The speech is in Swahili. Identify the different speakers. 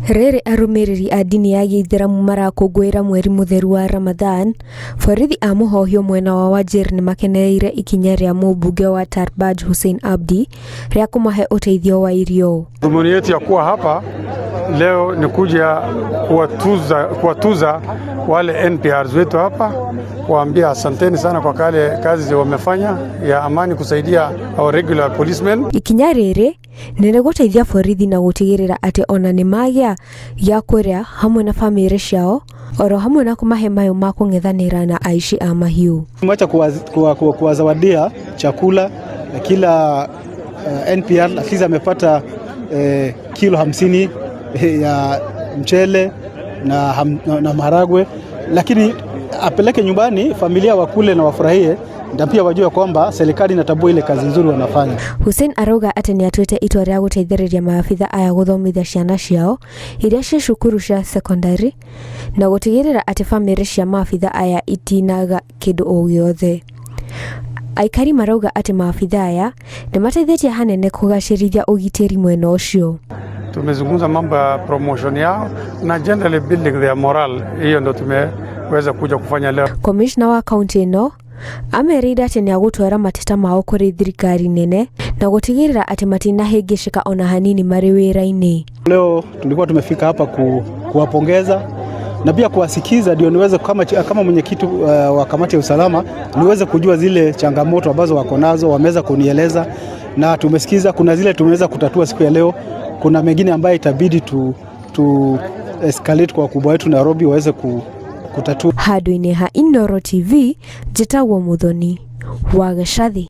Speaker 1: Rere arumiriri a dini ya Gĩithĩramu marakũngũĩra mweri mutheru wa Ramadhan. Borithi a mũhohio mwena wa Wajir nĩ makenereire ikinya rĩa mũmbunge wa Tarbaj Hussein Abdi rĩa kũmahe ũteithio wa irio.
Speaker 2: Dhumuni yetu ya kuwa hapa leo ni kuja kuwatuza wale NPRs wetu hapa, kuambia asanteni sana kwa kale kazi wamefanya ya amani kusaidia our regular policemen.
Speaker 1: Ikinya rĩrĩ nĩ gũteithia borithi na gũtigĩrĩra atĩ ona nĩ magĩa gĩa kũrĩa hamwe na famĩrĩ ciao, oro hamwe na kũmahe mayo ma kũng'ethanĩra na aici a mahiũ.
Speaker 3: Tumeacha kuwazawadia chakula kila NPR at least amepata kilo 50 ya mchele na maharagwe, lakini apeleke nyumbani familia wakule na wafurahie, na pia wajue kwamba serikali inatambua ile kazi nzuri wanafanya.
Speaker 1: Hussein arauga atĩ nĩ atuĩte itua rĩa gũteithĩrĩria maabitha aya gũthomithia ciana ciao iria cia cukuru cia secondary na gũtigĩrĩra atĩ famĩrĩ cia maabitha aya itinaga kĩndũ o gĩothe. Aikari marauga atĩ maabitha aya nĩ mateithĩtie hanene kũgacĩrithia ũgitĩri mwena ũcio.
Speaker 2: Tumezungumza mambo ya promotion yao na generally building their moral. Hiyo ndo tumeweza kuja kufanya leo. Commissioner wa county ĩno amerĩire atĩ nĩ agũtwara mateta mao kũrĩ thirikari nene na gũtigĩrĩra atĩ matinahĩngĩcĩka ona hanini marĩ wĩra-inĩ.
Speaker 3: Leo tulikuwa tumefika hapa kuwapongeza na pia kuwasikiza, ndio niweze kama mwenyekiti wa kamati ya usalama niweze kujua zile changamoto ambazo wako nazo. Wameweza kunieleza na tumesikiza, kuna zile tumeweza kutatua siku ya leo, kuna mengine ambayo itabidi tu escalate kwa wakubwa wetu Nairobi waweze kutatua.
Speaker 1: Handũ-inĩ ha Inooro TV, njĩtagwo Muthoni wa Gĩcathi.